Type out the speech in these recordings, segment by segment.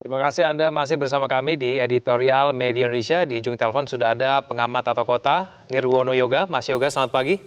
Terima kasih Anda masih bersama kami di Editorial Media Indonesia. Di ujung telepon sudah ada pengamat tata kota, Nirwono Yoga. Mas Yoga, selamat pagi.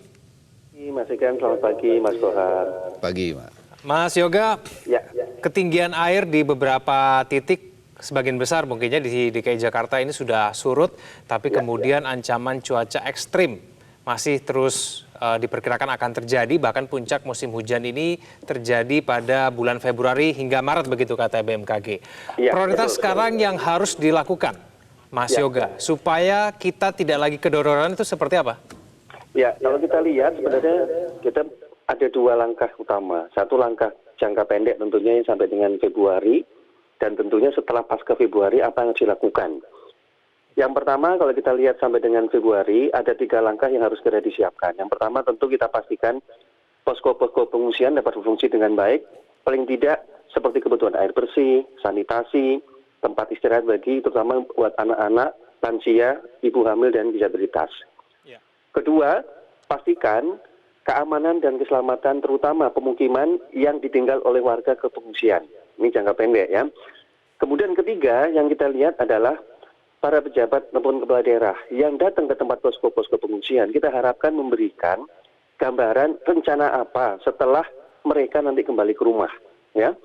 Mas Ikan, selamat pagi Mas Kohar. Pagi, Mas. Mas Yoga, Ya. ketinggian air di beberapa titik, sebagian besar mungkinnya di DKI Jakarta ini sudah surut, tapi kemudian ancaman cuaca ekstrim masih terus diperkirakan akan terjadi, bahkan puncak musim hujan ini terjadi pada bulan Februari hingga Maret, begitu kata BMKG. Ya, Prioritas betul. sekarang yang harus dilakukan, Mas Yoga, supaya kita tidak lagi kedororan itu seperti apa? Ya, kalau kita lihat sebenarnya kita ada dua langkah utama. Satu langkah jangka pendek tentunya sampai dengan Februari, dan tentunya setelah pasca Februari apa yang harus dilakukan. Yang pertama, kalau kita lihat sampai dengan Februari, ada 3 langkah yang harus segera disiapkan. Yang pertama, tentu kita pastikan posko-posko pengungsian dapat berfungsi dengan baik, paling tidak seperti kebutuhan air bersih, sanitasi, tempat istirahat bagi terutama buat anak-anak, lansia, ibu hamil, dan disabilitas. Kedua, pastikan keamanan dan keselamatan terutama pemukiman yang ditinggal oleh warga ke pengungsian. Ini jangka pendek ya. Kemudian ketiga yang kita lihat adalah para pejabat maupun kepala daerah yang datang ke tempat posko-posko pengungsian, kita harapkan memberikan gambaran rencana apa setelah mereka nanti kembali ke rumah. Ya.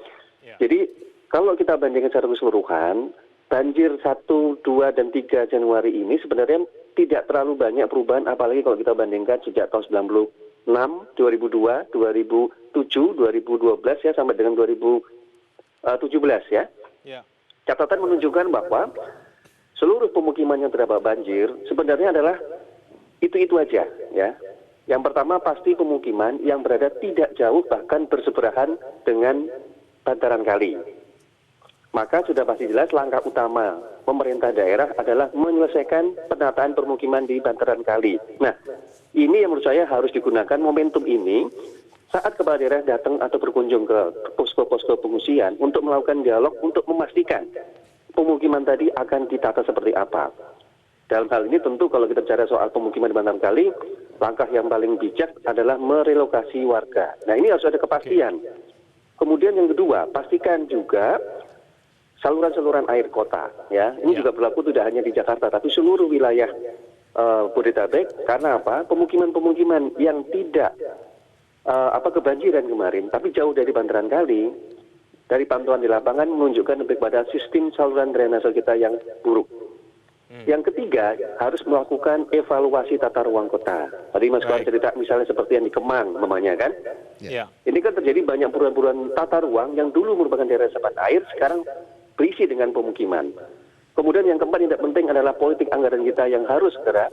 Jadi kalau kita bandingkan secara keseluruhan, banjir 1, 2, dan 3 Januari ini sebenarnya tidak terlalu banyak perubahan, apalagi kalau kita bandingkan sejak tahun 96, 2002, 2007, 2012 ya sampai dengan 2017 ya. Catatan menunjukkan bahwa seluruh pemukiman yang terdampak banjir sebenarnya adalah itu aja ya. Yang pertama pasti pemukiman yang berada tidak jauh bahkan bersebelahan dengan bantaran kali. Maka sudah pasti jelas langkah utama pemerintah daerah adalah menyelesaikan penataan permukiman di bantaran kali. Nah, ini yang menurut saya harus digunakan momentum ini saat kepala daerah datang atau berkunjung ke posko-posko pengungsian untuk melakukan dialog untuk memastikan pemukiman tadi akan ditata seperti apa. Dalam hal ini tentu kalau kita bicara soal pemukiman di bantaran kali, langkah yang paling bijak adalah merelokasi warga. Nah, ini harus ada kepastian. Kemudian yang kedua, pastikan juga saluran-saluran air kota ya. Ini juga berlaku tidak hanya di Jakarta tapi seluruh wilayah Bodetabek. Karena apa? Pemukiman-pemukiman yang tidak kebanjiran kemarin tapi jauh dari bantaran kali, dari pantauan di lapangan menunjukkan lebih pada sistem saluran drainase kita yang buruk. Yang ketiga, harus melakukan evaluasi tata ruang kota. Tadi Mas Kohar cerita misalnya seperti yang di Kemang, namanya kan? Ini kan terjadi banyak buruan-buruan tata ruang yang dulu merupakan daerah resapan air, sekarang berisi dengan pemukiman. Kemudian yang keempat yang tidak penting adalah politik anggaran kita yang harus segera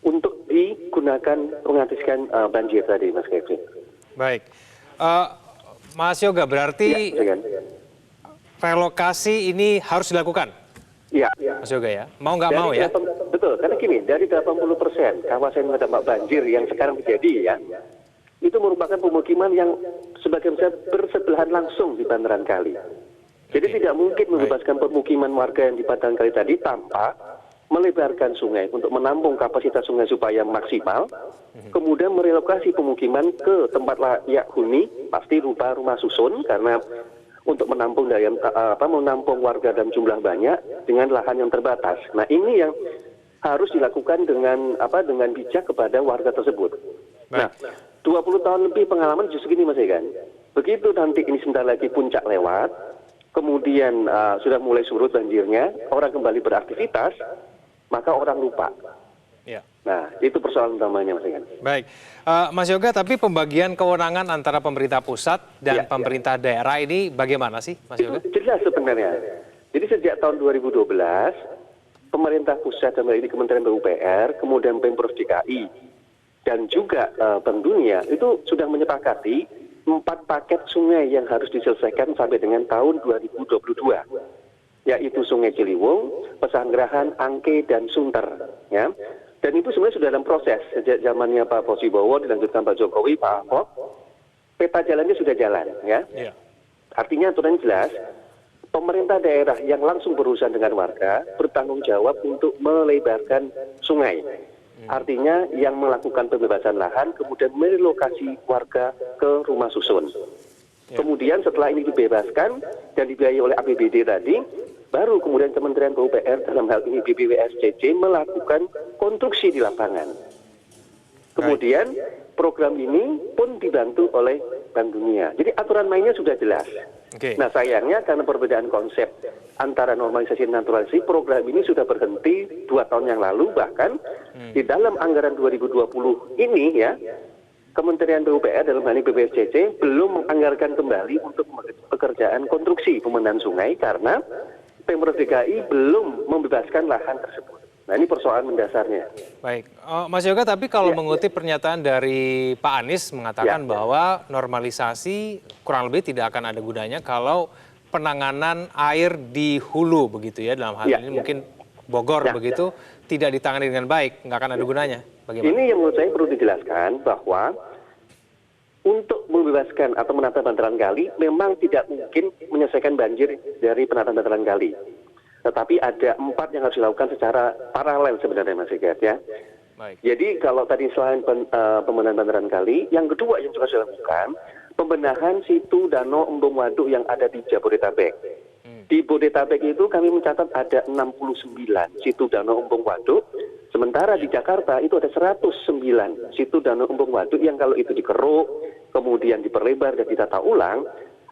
untuk digunakan mengatasikan banjir tadi, Mas Kevin. Baik. Mas Yoga, berarti relokasi ini harus dilakukan? Iya. Mas Yoga ya? Mau nggak mau ya? Betul, karena gini, dari 80% kawasan yang terdampak banjir yang sekarang terjadi ya, itu merupakan pemukiman yang sebagian besar bersebelahan langsung di bantaran kali. Jadi tidak mungkin membebaskan pemukiman warga yang di bantaran kali tadi tanpa melebarkan sungai untuk menampung kapasitas sungai supaya maksimal, kemudian merelokasi pemukiman ke tempat layak huni, pasti berupa rumah susun karena untuk menampung menampung warga dalam jumlah banyak dengan lahan yang terbatas. Nah, ini yang harus dilakukan dengan bijak kepada warga tersebut. Nah, 20 tahun lebih pengalaman justru gini Mas Egan. Begitu nanti ini sebentar lagi puncak lewat, kemudian sudah mulai surut banjirnya, orang kembali beraktivitas, maka orang lupa. Nah, itu persoalan utamanya Mas Egan. Baik, Mas Yoga, tapi pembagian kewenangan antara pemerintah pusat dan pemerintah daerah ini bagaimana sih, Mas Yoga? Itu jelas sebenarnya. Jadi sejak tahun 2012, pemerintah pusat dalam ini Kementerian PUPR, kemudian Pemprov DKI, dan juga Bank Dunia itu sudah menyepakati 4 paket sungai yang harus diselesaikan sampai dengan tahun 2022, yaitu Sungai Ciliwung, Pesanggerahan, Angke, dan Sunter. Ya. Dan itu sebenarnya sudah dalam proses sejak zamannya Pak Posibowo, dilanjutkan Pak Jokowi, Pak Ahok, peta jalannya sudah jalan. Ya. Artinya aturan jelas, pemerintah daerah yang langsung berurusan dengan warga bertanggung jawab untuk melebarkan sungai. Artinya yang melakukan pembebasan lahan kemudian merelokasi warga ke rumah susun. Kemudian setelah ini dibebaskan dan dibiayai oleh APBD tadi, baru kemudian Kementerian PUPR dalam hal ini BPWSCC melakukan konstruksi di lapangan. Kemudian program ini pun dibantu oleh Bank Dunia. Jadi aturan mainnya sudah jelas. Nah sayangnya karena perbedaan konsep antara normalisasi dan naturalisasi, program ini sudah berhenti 2 tahun yang lalu, bahkan di dalam anggaran 2020 ini ya, Kementerian PUPR dalam hal ini BPSCC belum menganggarkan kembali untuk pekerjaan konstruksi pembenahan sungai karena Pemprov DKI belum membebaskan lahan tersebut. Nah ini persoalan mendasarnya. Baik, Mas Yoga, tapi kalau mengutip pernyataan dari Pak Anies mengatakan bahwa normalisasi kurang lebih tidak akan ada gunanya kalau penanganan air di hulu begitu ya, dalam hal ini mungkin Bogor begitu tidak ditangani dengan baik, nggak akan ada gunanya. Bagaimana? Ini yang menurut saya perlu dijelaskan bahwa untuk membebaskan atau menata bantaran kali memang tidak mungkin menyelesaikan banjir dari penataan bantaran kali. Tetapi ada 4 yang harus dilakukan secara paralel sebenarnya Mas Igat ya. Baik. Jadi kalau tadi selain pembenahan bantaran kali, yang kedua yang juga harus dilakukan pembenahan situ, danau, embung, waduk yang ada di Jabodetabek. Di Bodetabek itu kami mencatat ada 69 situ, danau, embung, waduk. Sementara di Jakarta itu ada 109 situ, danau, embung, waduk yang kalau itu dikeruk, kemudian diperlebar dan ditata ulang,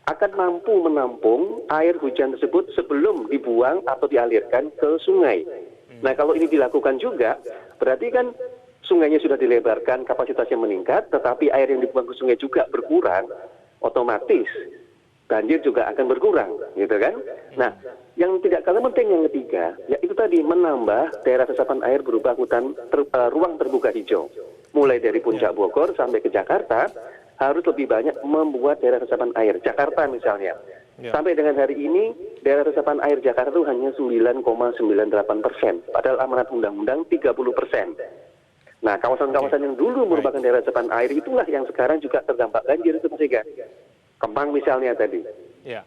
akan mampu menampung air hujan tersebut sebelum dibuang atau dialirkan ke sungai. Nah kalau ini dilakukan juga, berarti kan sungainya sudah dilebarkan, kapasitasnya meningkat, tetapi air yang dibuang ke sungai juga berkurang, otomatis banjir juga akan berkurang, gitu kan? Nah, yang tidak kalah penting yang ketiga, yaitu tadi menambah daerah resapan air berupa ruang terbuka hijau. Mulai dari Puncak Bogor sampai ke Jakarta, harus lebih banyak membuat daerah resapan air. Jakarta misalnya, sampai dengan hari ini, daerah resapan air Jakarta itu hanya 9,98%, padahal amanat undang-undang 30%. Nah, kawasan-kawasan yang dulu merupakan daerah resapan air itulah yang sekarang juga terdampak banjir itu, Mas Ega. Kemang misalnya tadi. Ya.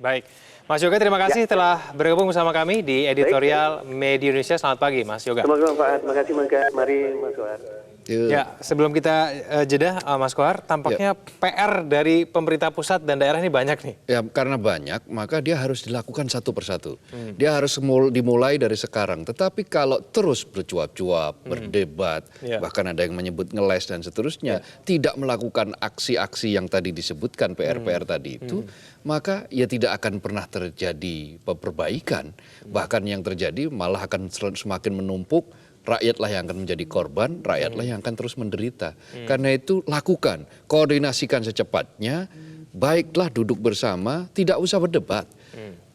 Baik. Mas Yoga, terima kasih telah bergabung bersama kami di editorial Media Indonesia. Selamat pagi, Mas Yoga. Semoga bermanfaat. Terima kasih, mari Mas Kohar. Ya, sebelum kita jeda, Mas Kohar, tampaknya PR dari pemerintah pusat dan daerah ini banyak nih. Ya, karena banyak, maka dia harus dilakukan satu persatu. Dia harus dimulai dari sekarang. Tetapi kalau terus bercuap-cuap, berdebat, bahkan ada yang menyebut ngeles dan seterusnya, tidak melakukan aksi-aksi yang tadi disebutkan PR-PR tadi itu, maka ya tidak akan pernah terjadi perbaikan. Bahkan yang terjadi malah akan semakin menumpuk. Rakyatlah yang akan menjadi korban, rakyatlah yang akan terus menderita. Karena itu lakukan, koordinasikan secepatnya, baiklah duduk bersama, tidak usah berdebat.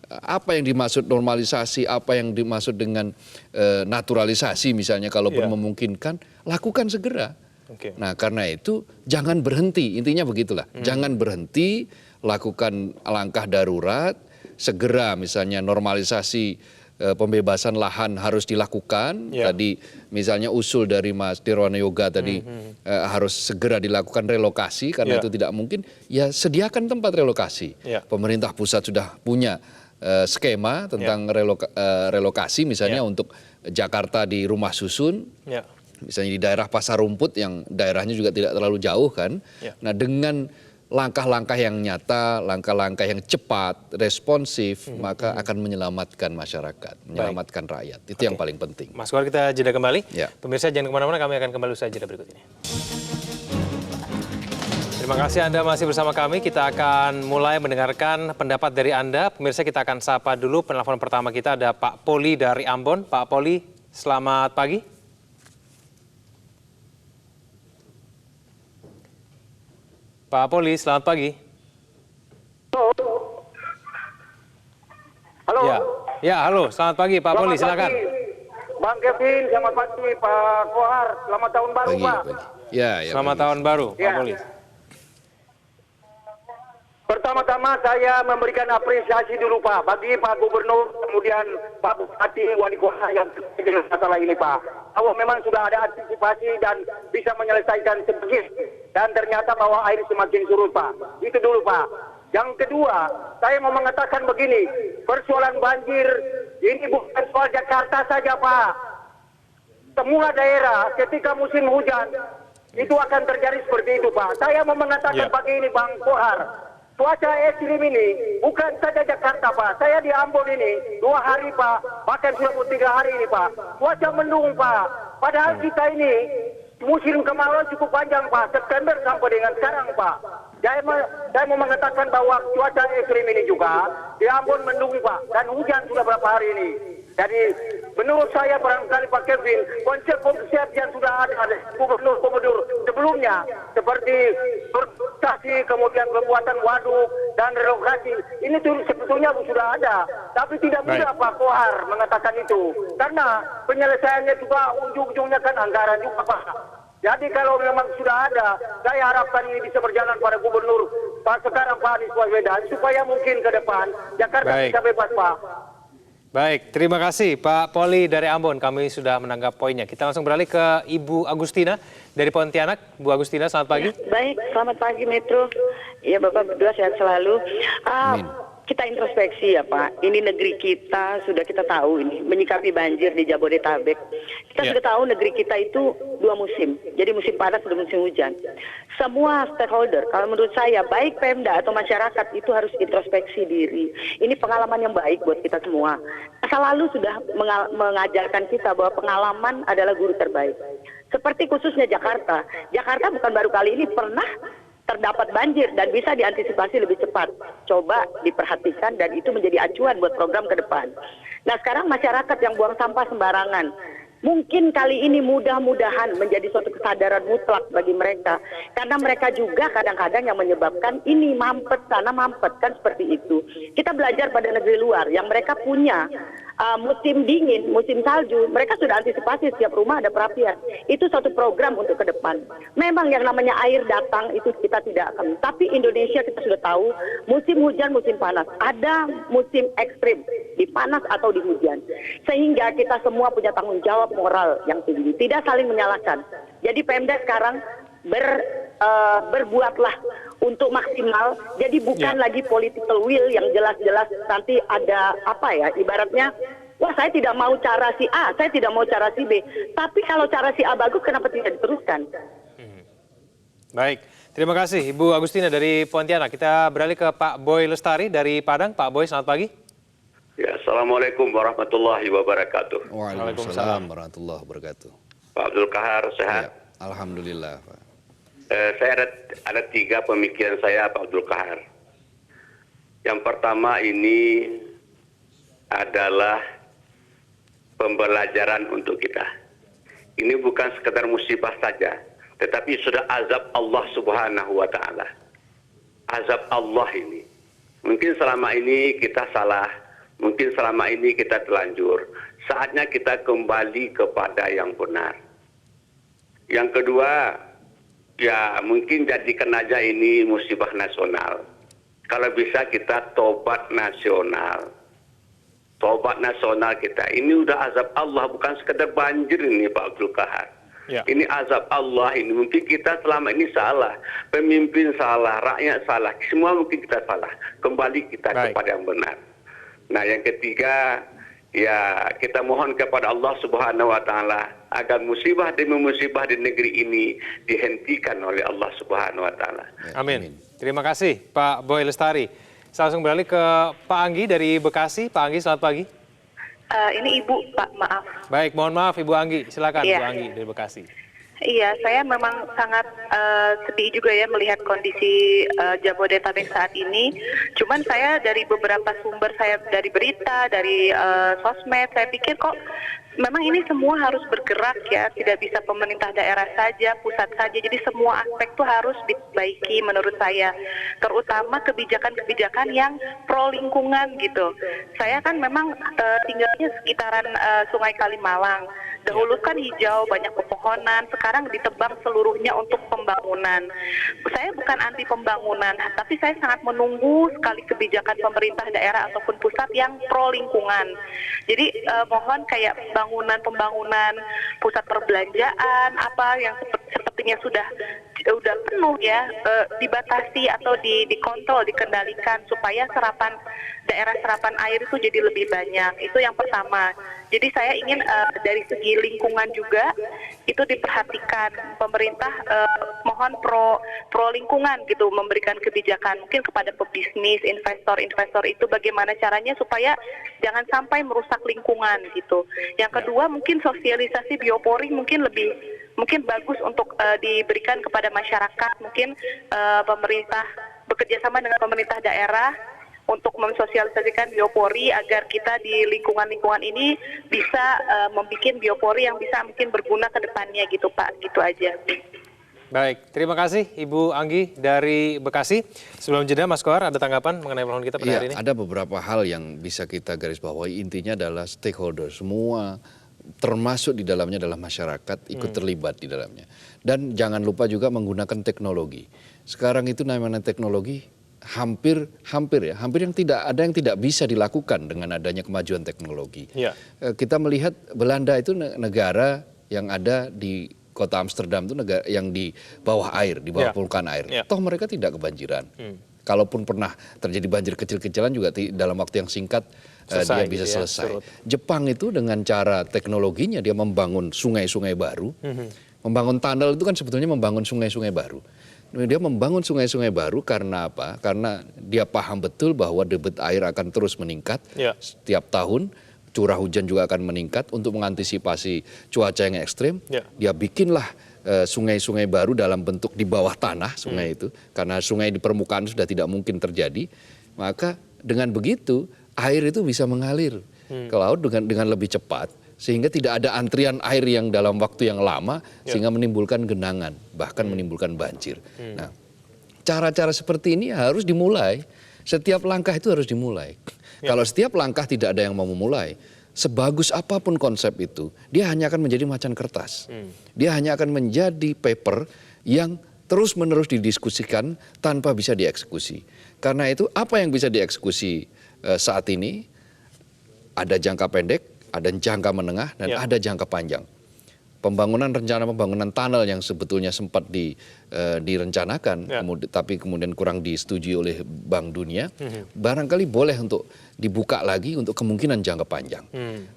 Apa yang dimaksud normalisasi, apa yang dimaksud dengan naturalisasi misalnya kalau memungkinkan, lakukan segera. Nah karena itu jangan berhenti, intinya begitulah. Jangan berhenti, lakukan langkah darurat, segera misalnya normalisasi pembebasan lahan harus dilakukan. Tadi misalnya usul dari Mas Nirwana Yoga tadi harus segera dilakukan relokasi karena itu tidak mungkin. Ya sediakan tempat relokasi. Pemerintah pusat sudah punya skema tentang relokasi misalnya untuk Jakarta di rumah susun. Misalnya di daerah Pasar Rumput yang daerahnya juga tidak terlalu jauh kan. Nah dengan langkah-langkah yang nyata, langkah-langkah yang cepat, responsif, maka akan menyelamatkan masyarakat, menyelamatkan rakyat. Itu yang paling penting. Mas Kohar, kita jeda kembali. Pemirsa jangan kemana-mana, kami akan kembali usai jeda berikut ini. Terima kasih Anda masih bersama kami. Kita akan mulai mendengarkan pendapat dari Anda. Pemirsa, kita akan sapa dulu. Penelpon pertama kita ada Pak Poli dari Ambon. Pak Poli, selamat pagi. Pak Poli, selamat pagi. Halo. Ya, halo. Selamat pagi, Pak Poli. Silakan. Bang Kevin, selamat pagi, Pak Kohar. Selamat tahun baru, Pak. Selamat tahun baru, Pak Poli. Pertama-tama saya memberikan apresiasi dulu, Pak, bagi Pak Gubernur, kemudian Pak Bupati, Wali Kota yang dengan masalah ini, Pak. Bahwa memang sudah ada antisipasi dan bisa menyelesaikan sebagian. Dan ternyata bahwa air semakin surut, Pak. Itu dulu, Pak. Yang kedua, saya mau mengatakan begini, persoalan banjir ini bukan soal Jakarta saja, Pak. Semua daerah ketika musim hujan itu akan terjadi seperti itu, Pak. Saya mau mengatakan begini, Bang Kohar. cuaca ekstrim ini bukan saja Jakarta Pak, saya di Ambon ini 2 hari Pak, bahkan sudah 3 hari ini Pak, cuaca mendung Pak, padahal kita ini musim kemarau cukup panjang Pak, September sampai dengan sekarang Pak. Saya mau mengatakan bahwa cuaca ekstrim ini juga di Ambon mendung Pak, dan hujan sudah berapa hari ini. Jadi menurut saya barangkali Pak Kevin, konsep yang sudah ada gubernur-gubernur sebelumnya seperti berkasi, kemudian pembuatan waduk dan relokasi, ini tuh sebetulnya sudah ada, tapi tidak mudah Pak Kohar mengatakan itu, karena penyelesaiannya juga ujung-ujungnya kan anggaran juga Pak. Jadi kalau memang sudah ada, saya harapkan ini bisa berjalan pada gubernur Pak sekarang Pak Anies Baswedan, supaya mungkin ke depan Jakarta bisa bebas Pak. Baik, terima kasih Pak Poli dari Ambon. Kami sudah menanggap poinnya. Kita langsung beralih ke Ibu Agustina dari Pontianak. Bu Agustina, selamat pagi. Baik, selamat pagi Metro. Ya Bapak berdua sehat selalu. Kita introspeksi ya Pak. Ini negeri kita sudah kita tahu ini menyikapi banjir di Jabodetabek. Kita sudah tahu negeri kita itu 2 musim. Jadi musim panas dan musim hujan. Semua stakeholder, kalau menurut saya baik Pemda atau masyarakat itu harus introspeksi diri. Ini pengalaman yang baik buat kita semua. Masa lalu sudah mengajarkan kita bahwa pengalaman adalah guru terbaik. Seperti khususnya Jakarta. Jakarta bukan baru kali ini pernah terdapat banjir dan bisa diantisipasi lebih cepat. Coba diperhatikan dan itu menjadi acuan buat program ke depan. Nah sekarang masyarakat yang buang sampah sembarangan, mungkin kali ini mudah-mudahan menjadi suatu kesadaran mutlak bagi mereka. Karena mereka juga kadang-kadang yang menyebabkan ini mampet, sana mampet, kan seperti itu. Kita belajar pada negeri luar yang mereka punya musim dingin, musim salju, mereka sudah antisipasi setiap rumah ada perapian. Itu suatu program untuk ke depan. Memang yang namanya air datang itu kita tidak akan. Tapi Indonesia kita sudah tahu musim hujan, musim panas. Ada musim ekstrim, di panas atau di hujan. Sehingga kita semua punya tanggung jawab moral yang tinggi. Tidak saling menyalahkan. Jadi Pemda sekarang berbuatlah untuk maksimal, jadi bukan lagi political will yang jelas-jelas nanti ada apa ya, ibaratnya, wah saya tidak mau cara si A, saya tidak mau cara si B, tapi kalau cara si A bagus kenapa tidak diteruskan? Baik, terima kasih Ibu Agustina dari Pontianak. Kita beralih ke Pak Boy Lestari dari Padang. Pak Boy, selamat pagi. Ya, Assalamualaikum warahmatullahi wabarakatuh. Waalaikumsalam warahmatullahi wabarakatuh. Pak Abdul Kahar, sehat? Ya, alhamdulillah Pak. Saya ada 3 pemikiran saya Pak Abdul Kahar. Yang pertama ini adalah pembelajaran untuk kita. Ini bukan sekedar musibah saja, tetapi sudah azab Allah Subhanahu wa Ta'ala. Azab Allah ini. Mungkin selama ini kita salah, mungkin selama ini kita telanjur. Saatnya kita kembali kepada yang benar. Yang kedua, ya mungkin jadikan aja ini musibah nasional. Kalau bisa kita tobat nasional. Tobat nasional kita. Ini udah azab Allah, bukan sekedar banjir ini Pak Abdul Kahar. Ya. Ini azab Allah ini. Mungkin kita selama ini salah. Pemimpin salah, rakyat salah. Semua mungkin kita salah. Kembali kita kepada yang benar. Nah yang ketiga, ya kita mohon kepada Allah Subhanahu wa Ta'ala agar musibah demi musibah di negeri ini dihentikan oleh Allah Subhanahu wa Ta'ala. Amin. Terima kasih Pak Boy Lestari. Saya langsung beralih ke Pak Anggi dari Bekasi. Pak Anggi, selamat pagi. Ini Ibu, Pak, maaf. Baik, mohon maaf Ibu Anggi. Silakan Bu Anggi dari Bekasi. Iya, saya memang sangat sedih juga ya melihat kondisi Jabodetabek saat ini. Cuman saya dari beberapa sumber, saya dari berita, dari sosmed, saya pikir kok memang ini semua harus bergerak ya, tidak bisa pemerintah daerah saja, pusat saja. Jadi semua aspek tuh harus diperbaiki menurut saya, terutama kebijakan-kebijakan yang pro lingkungan gitu. Saya kan memang tinggalnya sekitaran Sungai Kalimalang. Dahulu kan hijau, banyak pepohonan, sekarang ditebang seluruhnya untuk pembangunan. Saya bukan anti pembangunan, tapi saya sangat menunggu sekali kebijakan pemerintah daerah ataupun pusat yang pro lingkungan. Jadi mohon kayak pembangunan pusat perbelanjaan apa yang sepertinya sudah penuh ya, dibatasi atau dikontrol, dikendalikan supaya daerah serapan air itu jadi lebih banyak. Itu yang pertama. Jadi saya ingin dari segi lingkungan juga itu diperhatikan. Pemerintah mohon pro lingkungan gitu, memberikan kebijakan mungkin kepada pebisnis, investor itu bagaimana caranya supaya jangan sampai merusak lingkungan gitu. Yang kedua mungkin sosialisasi biopori mungkin bagus untuk diberikan kepada masyarakat, mungkin pemerintah bekerja sama dengan pemerintah daerah untuk mensosialisasikan biopori agar kita di lingkungan-lingkungan ini bisa membuat biopori yang bisa mungkin berguna ke depannya gitu Pak, gitu aja. Baik, terima kasih Ibu Anggi dari Bekasi. Sebelum jeda Mas Kohar ada tanggapan mengenai peluang kita pada hari ini? Ada beberapa hal yang bisa kita garis bawahi, intinya adalah stakeholder, semua termasuk di dalamnya adalah masyarakat ikut terlibat di dalamnya. Dan jangan lupa juga menggunakan teknologi. Sekarang itu namanya teknologi hampir yang tidak bisa dilakukan dengan adanya kemajuan teknologi. Ya. Kita melihat Belanda itu negara yang ada di kota Amsterdam itu negara yang di bawah air, di bawah permukaan air. Toh mereka tidak kebanjiran. Kalaupun pernah terjadi banjir kecil-kecilan juga dalam waktu yang singkat dia bisa selesai. Jepang itu dengan cara teknologinya dia membangun sungai-sungai baru. Membangun tunnel itu kan sebetulnya membangun sungai-sungai baru. Dia membangun sungai-sungai baru karena apa? Karena dia paham betul bahwa debit air akan terus meningkat setiap tahun, curah hujan juga akan meningkat. Untuk mengantisipasi cuaca yang ekstrim, dia bikinlah sungai-sungai baru dalam bentuk di bawah tanah sungai itu. Karena sungai di permukaan sudah tidak mungkin terjadi, maka dengan begitu air itu bisa mengalir ke laut dengan lebih cepat. Sehingga tidak ada antrian air yang dalam waktu yang lama sehingga menimbulkan genangan, bahkan menimbulkan banjir. Nah, cara-cara seperti ini harus dimulai. Setiap langkah itu harus dimulai. Kalau setiap langkah tidak ada yang mau memulai, sebagus apapun konsep itu, dia hanya akan menjadi macan kertas. Dia hanya akan menjadi paper yang terus-menerus didiskusikan tanpa bisa dieksekusi. Karena itu apa yang bisa dieksekusi saat ini? Ada jangka pendek, ada jangka menengah, dan ada jangka panjang. Rencana pembangunan tunnel yang sebetulnya sempat direncanakan, tapi kemudian kurang disetujui oleh Bank Dunia, barangkali boleh untuk dibuka lagi untuk kemungkinan jangka panjang.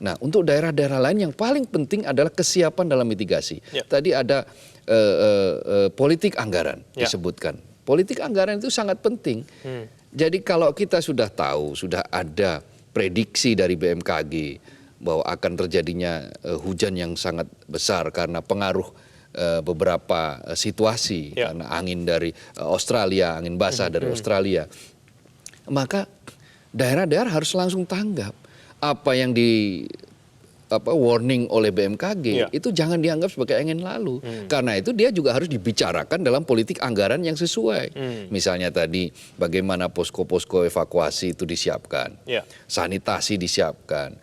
Nah, untuk daerah-daerah lain yang paling penting adalah kesiapan dalam mitigasi. Tadi ada politik anggaran disebutkan. Politik anggaran itu sangat penting. Jadi kalau kita sudah tahu, sudah ada prediksi dari BMKG, bahwa akan terjadinya hujan yang sangat besar karena pengaruh beberapa situasi, karena angin dari Australia, angin basah dari Australia, maka daerah-daerah harus langsung tanggap apa yang warning oleh BMKG itu jangan dianggap sebagai angin lalu. Karena itu dia juga harus dibicarakan dalam politik anggaran yang sesuai. Misalnya tadi bagaimana posko-posko evakuasi itu disiapkan, sanitasi disiapkan.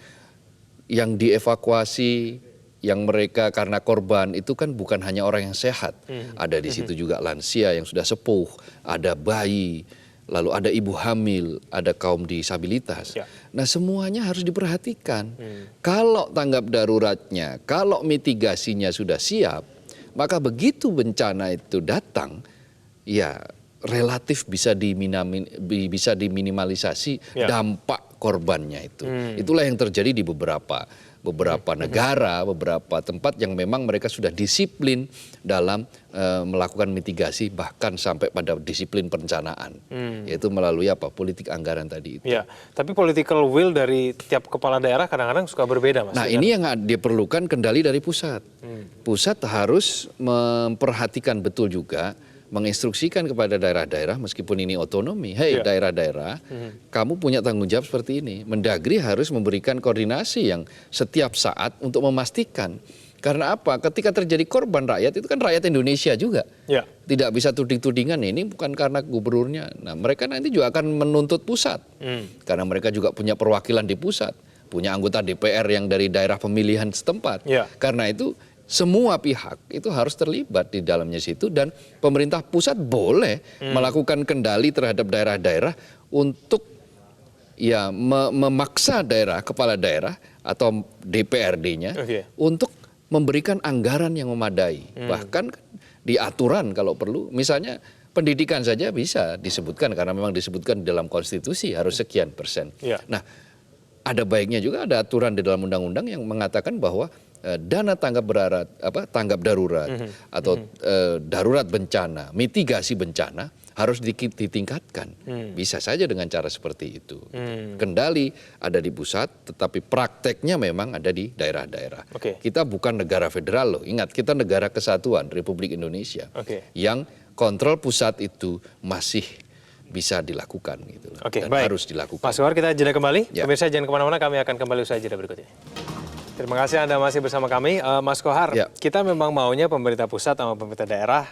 Yang dievakuasi, yang mereka karena korban itu kan bukan hanya orang yang sehat. Ada di situ juga lansia yang sudah sepuh, ada bayi, lalu ada ibu hamil, ada kaum disabilitas. Nah, semuanya harus diperhatikan. Kalau tanggap daruratnya, kalau mitigasinya sudah siap, maka begitu bencana itu datang, ya relatif bisa diminimalisasi dampak korbannya itu. Itulah yang terjadi di beberapa negara, beberapa tempat yang memang mereka sudah disiplin dalam melakukan mitigasi, bahkan sampai pada disiplin perencanaan, yaitu melalui politik anggaran tadi itu. Ya, tapi political will dari tiap kepala daerah kadang-kadang suka berbeda, Mas. Nah, ini yang diperlukan kendali dari pusat. Pusat harus memperhatikan betul juga, menginstruksikan kepada daerah-daerah meskipun ini otonomi. Daerah-daerah, kamu punya tanggung jawab seperti ini. Mendagri harus memberikan koordinasi yang setiap saat untuk memastikan. Karena apa? Ketika terjadi korban rakyat, itu kan rakyat Indonesia juga. Tidak bisa tuding-tudingan, ini bukan karena gubernurnya. Nah, mereka nanti juga akan menuntut pusat. Karena mereka juga punya perwakilan di pusat. Punya anggota DPR yang dari daerah pemilihan setempat. Karena itu semua pihak itu harus terlibat di dalamnya situ, dan pemerintah pusat boleh melakukan kendali terhadap daerah-daerah untuk memaksa kepala daerah atau DPRD-nya untuk memberikan anggaran yang memadai. Bahkan di aturan kalau perlu, misalnya pendidikan saja bisa disebutkan karena memang disebutkan dalam konstitusi harus sekian %. Nah, ada baiknya juga ada aturan di dalam undang-undang yang mengatakan bahwa dana tanggap darurat atau darurat bencana, mitigasi bencana harus ditingkatkan. Bisa saja dengan cara seperti itu. Kendali ada di pusat, tetapi prakteknya memang ada di daerah-daerah. Kita bukan negara federal loh. Ingat, kita negara kesatuan Republik Indonesia yang kontrol pusat itu masih bisa dilakukan gitu loh. Dan baik. harus dilakukan. Mas Kohar, kita jeda kembali. Ya. Pemirsa jangan kemana-mana, kami akan kembali usai jeda berikut ini. Terima kasih Anda masih bersama kami. Mas Kohar, kita memang maunya pemerintah pusat sama pemerintah daerah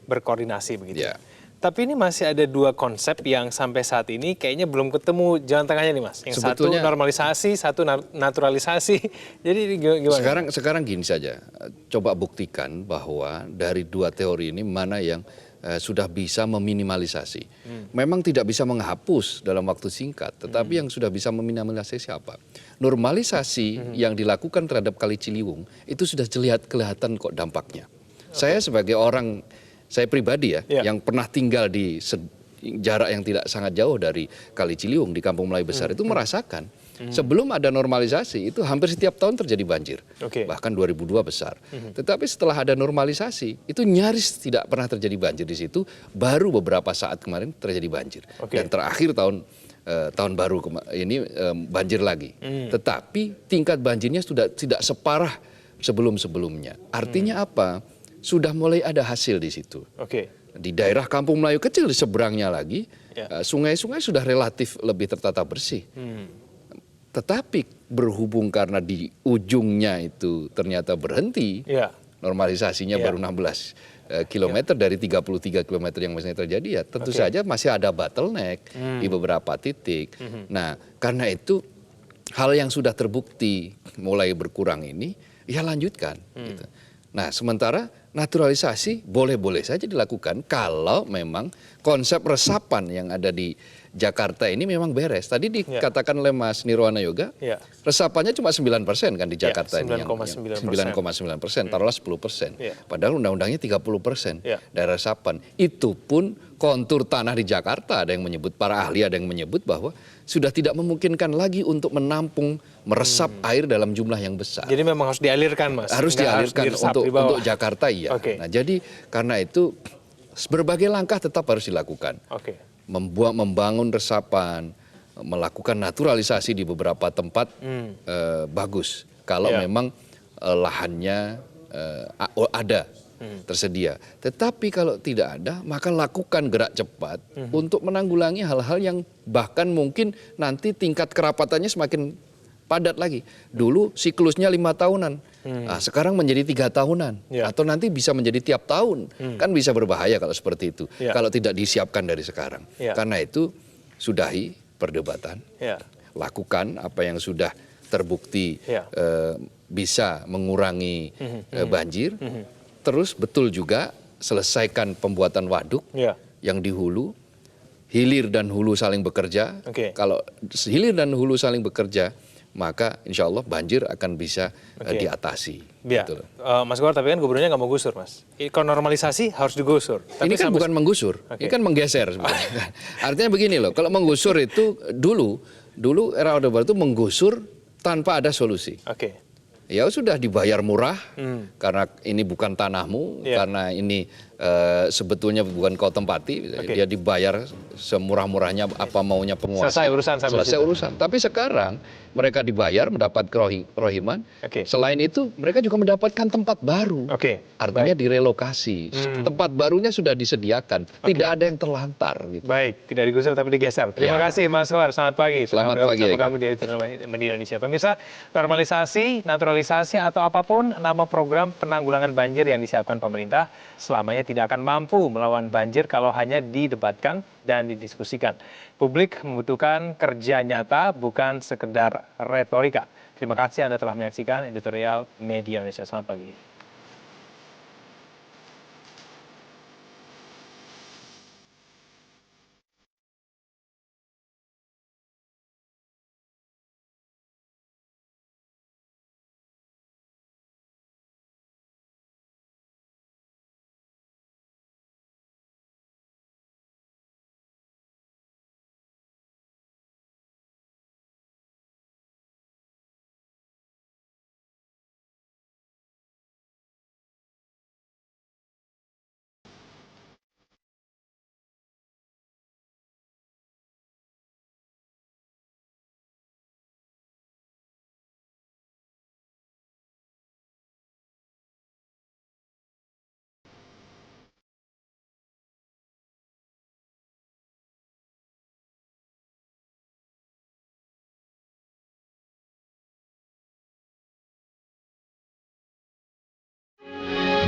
berkoordinasi begitu. Tapi ini masih ada dua konsep yang sampai saat ini kayaknya belum ketemu jalan tengahnya nih Mas. Yang sebetulnya, satu normalisasi, satu naturalisasi. Jadi gimana? Sekarang gini saja, coba buktikan bahwa dari dua teori ini mana yang sudah bisa meminimalisasi. Memang tidak bisa menghapus dalam waktu singkat, tetapi yang sudah bisa meminimalisasi siapa? Normalisasi yang dilakukan terhadap Kali Ciliwung itu sudah kelihatan kok dampaknya. Saya sebagai orang, saya pribadi yang pernah tinggal di jarak yang tidak sangat jauh dari Kali Ciliwung di Kampung Melayu Besar itu merasakan sebelum ada normalisasi itu hampir setiap tahun terjadi banjir. Bahkan 2002 besar. Tetapi setelah ada normalisasi itu nyaris tidak pernah terjadi banjir di situ, baru beberapa saat kemarin terjadi banjir. Dan terakhir tahun baru ini banjir lagi. Tetapi tingkat banjirnya sudah tidak separah sebelum-sebelumnya. Artinya apa? Sudah mulai ada hasil di situ. Di daerah Kampung Melayu kecil di seberangnya lagi, sungai-sungai sudah relatif lebih tertata bersih. Tetapi berhubung karena di ujungnya itu ternyata berhenti, normalisasinya baru 16 kilometer dari 33 kilometer yang masih terjadi, ya tentu saja masih ada bottleneck di beberapa titik. Nah, karena itu hal yang sudah terbukti mulai berkurang ini, ya lanjutkan. Gitu. Nah, sementara naturalisasi boleh-boleh saja dilakukan kalau memang konsep resapan yang ada di Jakarta ini memang beres. Tadi dikatakan oleh Mas Nirwana Yoga, resapannya cuma 9% kan di Jakarta ini. 9,9%, taruhlah 10%. Padahal undang-undangnya 30% dari resapan. Itu pun kontur tanah di Jakarta, ada yang menyebut, para ahli ada yang menyebut bahwa sudah tidak memungkinkan lagi untuk menampung meresap air dalam jumlah yang besar. Jadi memang harus dialirkan Mas? Harus dialirkan untuk Jakarta, iya. Nah, jadi karena itu berbagai langkah tetap harus dilakukan. Membangun resapan, melakukan naturalisasi di beberapa tempat bagus. Kalau memang lahannya ada, tersedia. Tetapi kalau tidak ada, maka lakukan gerak cepat untuk menanggulangi hal-hal yang bahkan mungkin nanti tingkat kerapatannya semakin padat lagi. Dulu siklusnya 5 tahunan, sekarang menjadi 3 tahunan, atau nanti bisa menjadi tiap tahun. Kan bisa berbahaya kalau seperti itu, kalau tidak disiapkan dari sekarang. Karena itu sudahi perdebatan, lakukan apa yang sudah terbukti bisa mengurangi banjir. Terus betul juga selesaikan pembuatan waduk yang di hulu, hilir dan hulu saling bekerja. Kalau hilir dan hulu saling bekerja, maka insya Allah banjir akan bisa diatasi. Gitu. Mas Kohar, tapi kan gubernurnya nggak mau gusur, Mas. Kalau normalisasi harus digusur. Tapi ini kan bukan menggusur, ini kan menggeser sebenarnya. Artinya begini loh, kalau menggusur itu dulu era Orde Baru itu menggusur tanpa ada solusi. Ya sudah dibayar murah karena ini bukan tanahmu, karena ini sebetulnya bukan kau tempati, dia dibayar semurah-murahnya apa maunya penguasa. Selesai urusan. Tapi sekarang mereka dibayar mendapat kerohiman. Selain itu mereka juga mendapatkan tempat baru. Artinya direlokasi. Tempat barunya sudah disediakan. Tidak ada yang terlantar. Gitu. Baik, tidak digusur tapi digeser. Terima kasih Mas Kohar. Selamat pagi. Selamat pagi. Kami di Indonesia. Pemirsa, normalisasi, naturalisasi atau apapun nama program penanggulangan banjir yang disiapkan pemerintah selamanya tidak akan mampu melawan banjir kalau hanya didebatkan dan didiskusikan. Publik membutuhkan kerja nyata, bukan sekedar retorika. Terima kasih Anda telah menyaksikan editorial Media Indonesia. Selamat pagi.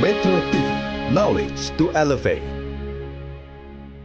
Metro TV, knowledge to elevate.